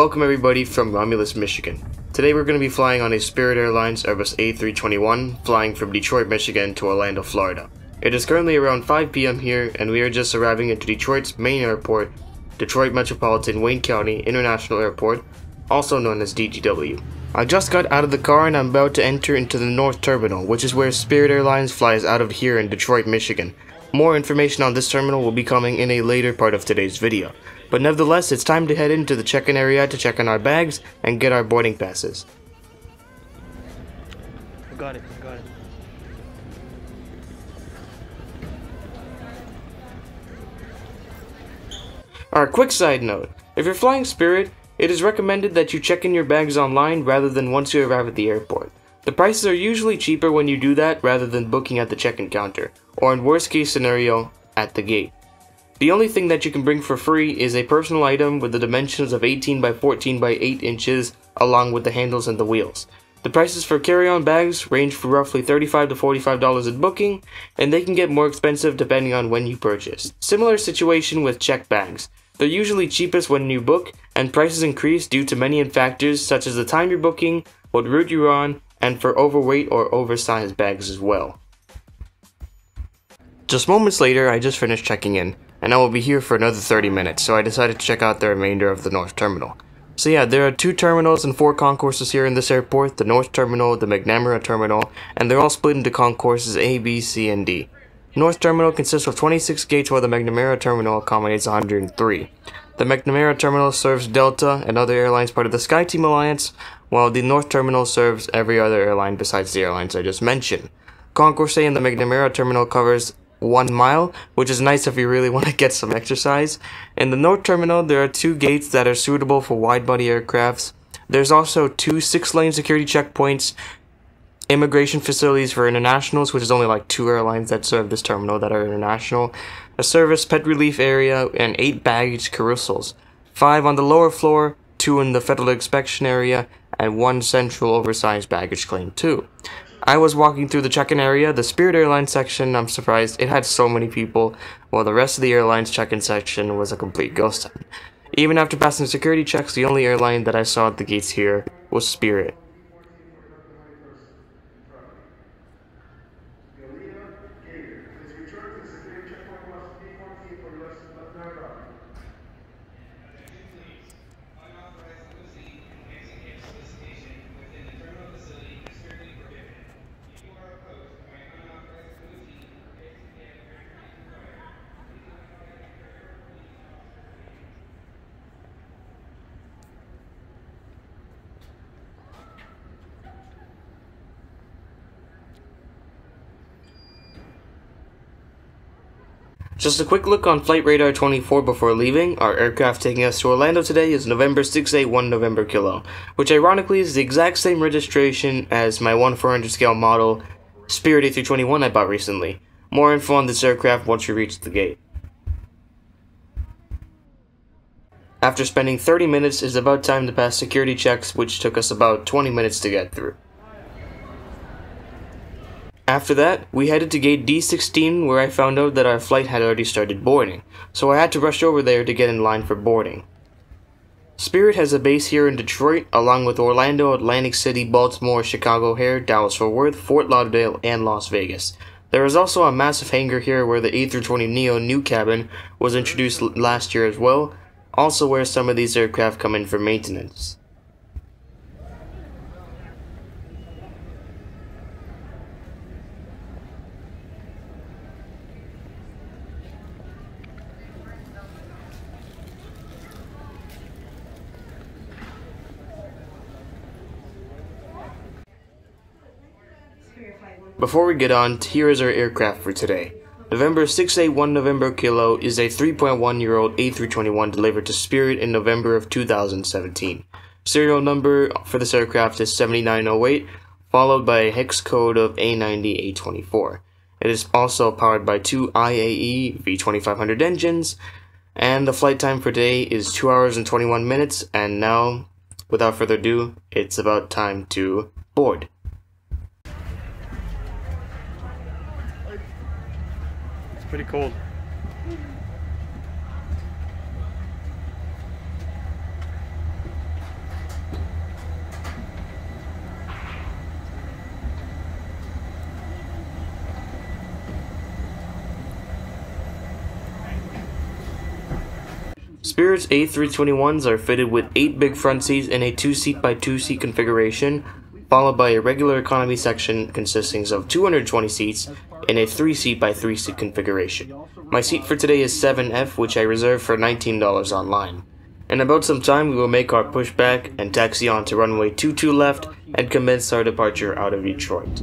Welcome everybody from Romulus, Michigan. Today we're going to be flying on a Spirit Airlines Airbus A321, flying from Detroit, Michigan to Orlando, Florida. It is currently around 5 p.m. here, and we are just arriving into Detroit's main airport, Detroit Metropolitan Wayne County International Airport, also known as DTW. I just got out of the car and I'm about to enter into the North Terminal, which is where Spirit Airlines flies out of here in Detroit, Michigan. More information on this terminal will be coming in a later part of today's video. But nevertheless, it's time to head into the check-in area to check in our bags and get our boarding passes. Got it. Our quick side note, if you're flying Spirit, it is recommended that you check in your bags online rather than once you arrive at the airport. The prices are usually cheaper when you do that rather than booking at the check-in counter, or in worst case scenario, at the gate. The only thing that you can bring for free is a personal item with the dimensions of 18 by 14 by 8 inches along with the handles and the wheels. The prices for carry-on bags range from roughly $35 to $45 at booking, and they can get more expensive depending on when you purchase. Similar situation with checked bags. They're usually cheapest when you book, and prices increase due to many factors such as the time you're booking, what route you're on, and for overweight or oversized bags as well. Just moments later, I just finished checking in, and I will be here for another 30 minutes, so I decided to check out the remainder of the North Terminal. So yeah, there are 2 terminals and 4 concourses here in this airport, the North Terminal, the McNamara Terminal, and they're all split into concourses A, B, C, and D. North Terminal consists of 26 gates while the McNamara Terminal accommodates 103. The McNamara Terminal serves Delta and other airlines part of the SkyTeam Alliance, while the North Terminal serves every other airline besides the airlines I just mentioned. Concourse A in the McNamara Terminal covers 1 mile, which is nice if you really want to get some exercise. In the North Terminal, there are 2 gates that are suitable for wide-body aircrafts. There's also 2 6-lane security checkpoints, immigration facilities for internationals, which is only like 2 airlines that serve this terminal that are international, a service pet relief area, and 8 baggage carousels. 5 on the lower floor, 2 in the federal inspection area, and 1 central oversized baggage claim too. I was walking through the check-in area, the Spirit Airlines section. I'm surprised it had so many people, while the rest of the airlines check-in section was a complete ghost town. Even after passing security checks, the only airline that I saw at the gates here was Spirit. Just a quick look on Flight Radar 24 before leaving. Our aircraft taking us to Orlando today is November 681 November Kilo, which ironically is the exact same registration as my 1/400 scale model Spirit A321 I bought recently. More info on this aircraft once we reach the gate. After spending 30 minutes, it's about time to pass security checks, which took us about 20 minutes to get through. After that, we headed to gate D16, where I found out that our flight had already started boarding, so I had to rush over there to get in line for boarding. Spirit has a base here in Detroit, along with Orlando, Atlantic City, Baltimore, Chicago O'Hare, Dallas-Fort Worth, Fort Lauderdale, and Las Vegas. There is also a massive hangar here where the A320neo new cabin was introduced last year as well, also where some of these aircraft come in for maintenance. Before we get on, here is our aircraft for today. November 681 November Kilo is a 3.1-year-old A321 delivered to Spirit in November of 2017. Serial number for this aircraft is 7908, followed by a hex code of A90A24. It is also powered by 2 IAE V2533 engines, and the flight time for today is 2 hours and 21 minutes, and now, without further ado, it's about time to board. Pretty cold. Spirit's A321s are fitted with 8 big front seats in a 2-seat by 2-seat configuration, followed by a regular economy section consisting of 220 seats in a 3-seat by 3-seat configuration. My seat for today is 7F, which I reserved for $19 online. In about some time, we will make our pushback and taxi on to runway 22 left and commence our departure out of Detroit.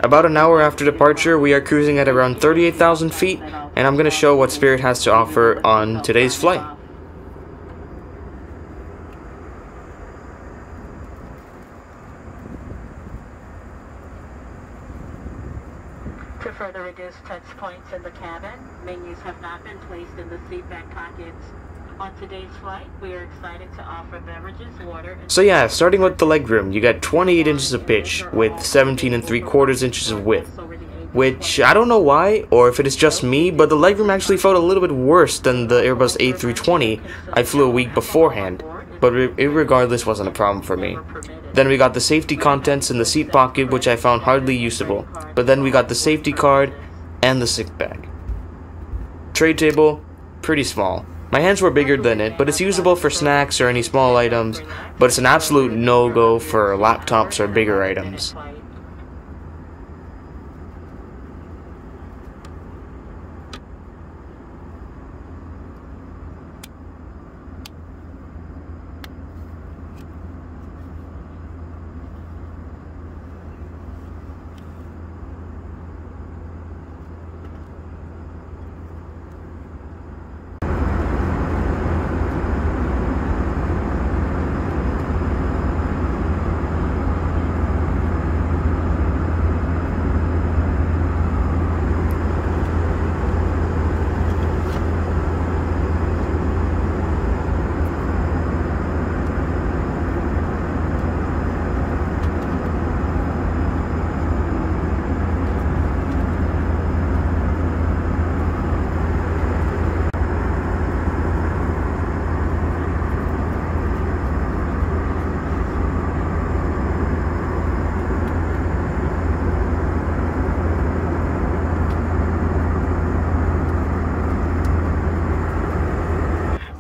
About an hour after departure, we are cruising at around 38,000 feet, and I'm going to show what Spirit has to offer on today's flight. To further reduce touch points in the cabin, menus have not been placed in the seat back pockets. On today's flight, we are excited to offer beverages, water, and So yeah, starting with the legroom, you got 28 inches of pitch with 17 3/4 inches of width. Which, I don't know why, or if it is just me, but the legroom actually felt a little bit worse than the Airbus A320 I flew a week beforehand, but it regardless wasn't a problem for me. Then we got the safety contents in the seat pocket, which I found hardly usable, but then we got the safety card and the sick bag. Tray table, pretty small. My hands were bigger than it, but it's usable for snacks or any small items, but it's an absolute no-go for laptops or bigger items.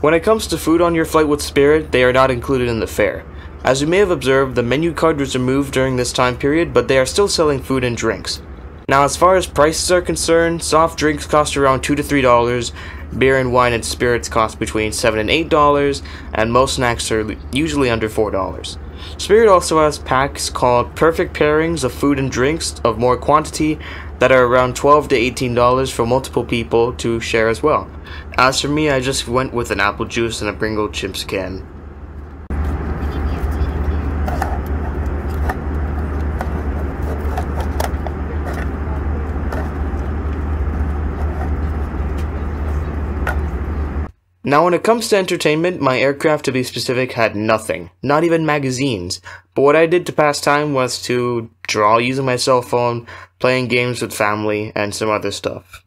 When it comes to food on your flight with Spirit, they are not included in the fare. As you may have observed, the menu card was removed during this time period, but they are still selling food and drinks. Now, as far as prices are concerned, soft drinks cost around $2 to $3, beer and wine and spirits cost between $7 and $8, and most snacks are usually under $4. Spirit also has packs called Perfect Pairings of food and drinks of more quantity that are around $12 to $18 for multiple people to share as well. As for me, I just went with an apple juice and a Pringle chips can. Now when it comes to entertainment, my aircraft to be specific had nothing, not even magazines, but what I did to pass time was to draw using my cell phone, playing games with family, and some other stuff.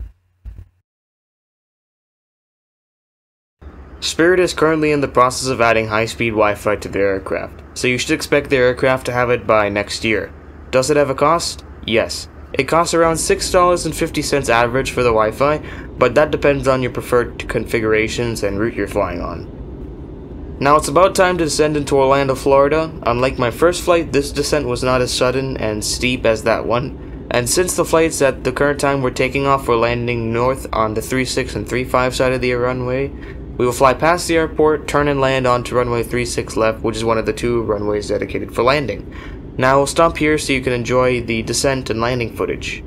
Spirit is currently in the process of adding high-speed Wi-Fi to their aircraft, so you should expect their aircraft to have it by next year. Does it have a cost? Yes. It costs around $6.50 average for the Wi-Fi, but that depends on your preferred configurations and route you're flying on. Now it's about time to descend into Orlando, Florida. Unlike my first flight, this descent was not as sudden and steep as that one, and since the flights at the current time we're taking off were landing north on the 36 and 35 side of the runway, we will fly past the airport, turn and land onto runway 36 left, which is one of the 2 runways dedicated for landing. Now we'll stop here so you can enjoy the descent and landing footage.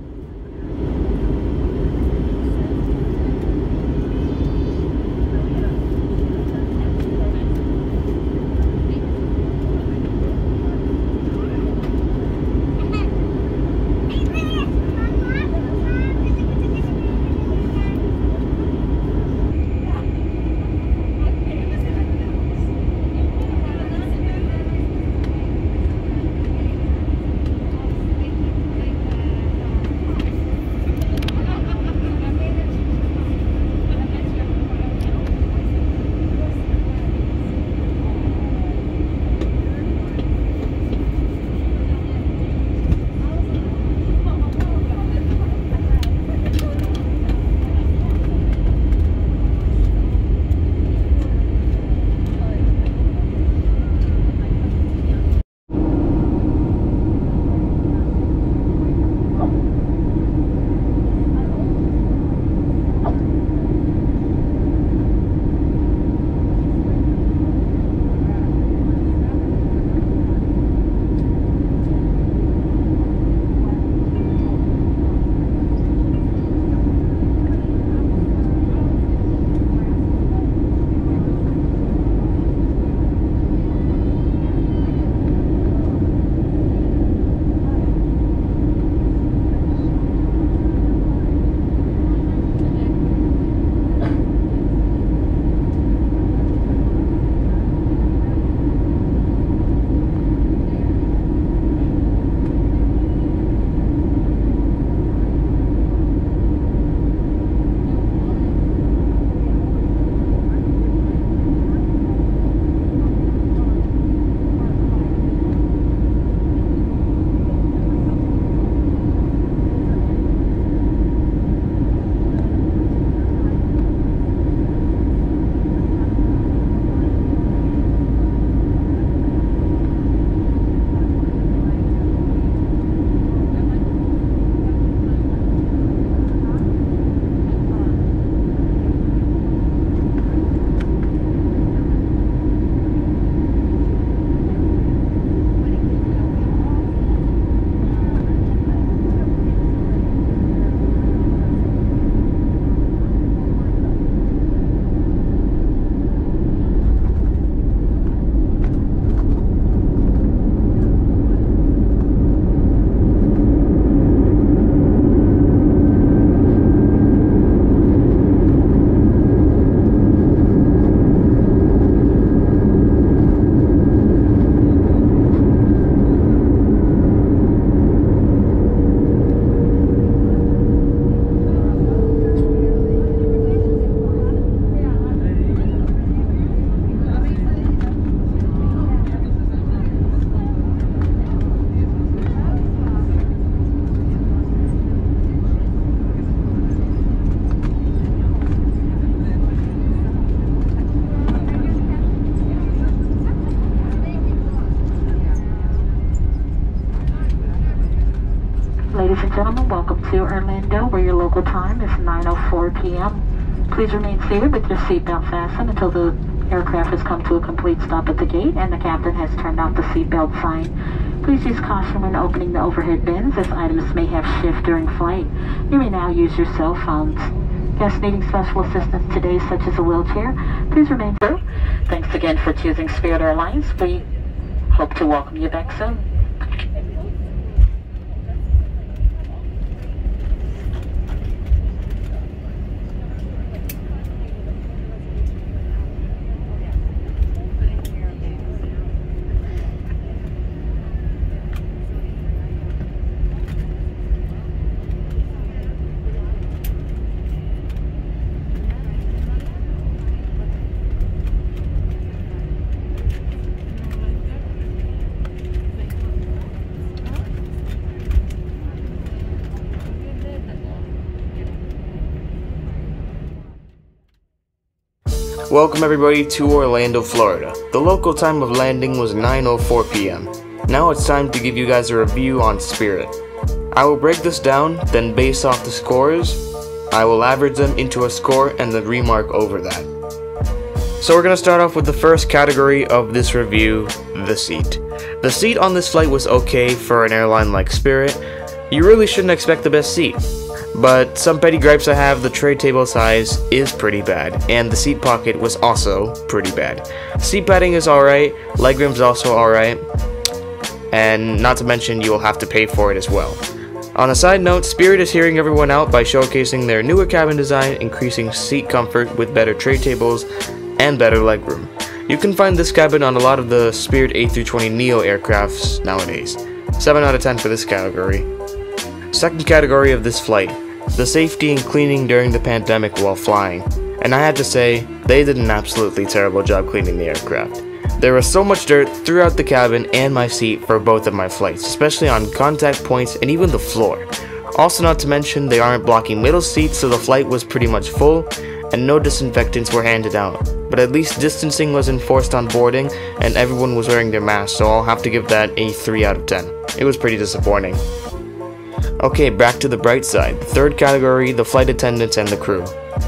gentlemen, welcome to Orlando, where your local time is 9:04 p.m. Please remain seated with your seatbelt fastened until the aircraft has come to a complete stop at the gate and the captain has turned off the seatbelt sign. Please use caution when opening the overhead bins, as items may have shift during flight. You may now use your cell phones. Guests needing special assistance today, such as a wheelchair, please remain through. Thanks again for choosing Spirit Airlines. We hope to welcome you back soon. Welcome everybody to Orlando, Florida. The local time of landing was 9:04 p.m. Now it's time to give you guys a review on Spirit. I will break this down, then based off the scores, I will average them into a score and then remark over that. So we're going to start off with the first category of this review, the seat. The seat on this flight was okay for an airline like Spirit. You really shouldn't expect the best seat. But some petty gripes I have: the tray table size is pretty bad, and the seat pocket was also pretty bad. Seat padding is alright, legroom's also alright, and not to mention you will have to pay for it as well. On a side note, Spirit is hearing everyone out by showcasing their newer cabin design, increasing seat comfort with better tray tables and better legroom. You can find this cabin on a lot of the Spirit A320neo aircrafts nowadays. 7 out of 10 for this category. Second category of this flight: the safety and cleaning during the pandemic while flying. And I had to say, they did an absolutely terrible job cleaning the aircraft. There was so much dirt throughout the cabin and my seat for both of my flights, especially on contact points and even the floor. Also, not to mention, they aren't blocking middle seats, so the flight was pretty much full and no disinfectants were handed out. But at least distancing was enforced on boarding and everyone was wearing their masks, so I'll have to give that a 3 out of 10. It was pretty disappointing. Okay, back to the bright side. The third category: the flight attendants and the crew.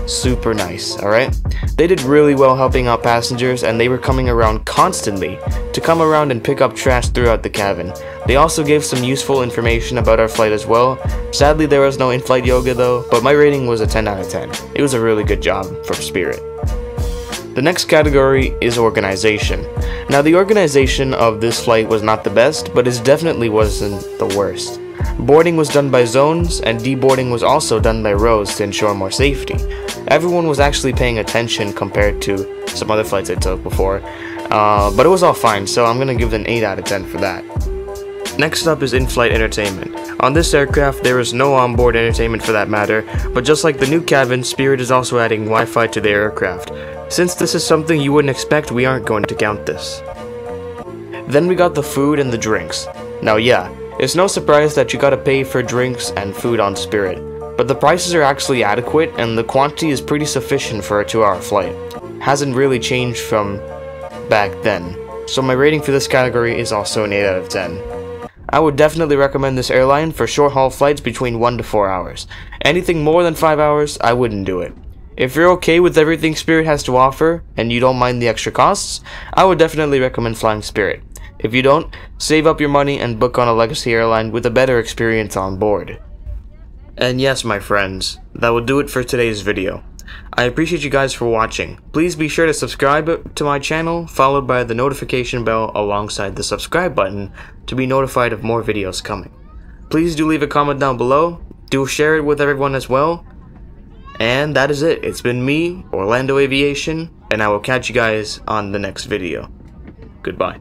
Super nice, alright? They did really well helping out passengers, and they were coming around constantly to come around and pick up trash throughout the cabin. They also gave some useful information about our flight as well. Sadly, there was no in-flight yoga though, but my rating was a 10 out of 10. It was a really good job from Spirit. The next category is organization. Now, the organization of this flight was not the best, but it definitely wasn't the worst. Boarding was done by zones, and deboarding was also done by rows to ensure more safety. Everyone was actually paying attention compared to some other flights I took before, but it was all fine, so I'm gonna give it an 8 out of 10 for that. Next up is in-flight entertainment. On this aircraft, there is no onboard entertainment for that matter, but just like the new cabin, Spirit is also adding Wi-Fi to the aircraft. Since this is something you wouldn't expect, we aren't going to count this. Then we got the food and the drinks. Now yeah, it's no surprise that you gotta pay for drinks and food on Spirit, but the prices are actually adequate and the quantity is pretty sufficient for a 2-hour flight. Hasn't really changed from back then, so my rating for this category is also an 8 out of 10. I would definitely recommend this airline for short haul flights between 1 to 4 hours. Anything more than 5 hours, I wouldn't do it. If you're okay with everything Spirit has to offer and you don't mind the extra costs, I would definitely recommend flying Spirit. If you don't, save up your money and book on a legacy airline with a better experience on board. And yes, my friends, that will do it for today's video. I appreciate you guys for watching. Please be sure to subscribe to my channel, followed by the notification bell alongside the subscribe button to be notified of more videos coming. Please do leave a comment down below, do share it with everyone as well, and that is it. It's been me, Orlando Aviation, and I will catch you guys on the next video. Goodbye.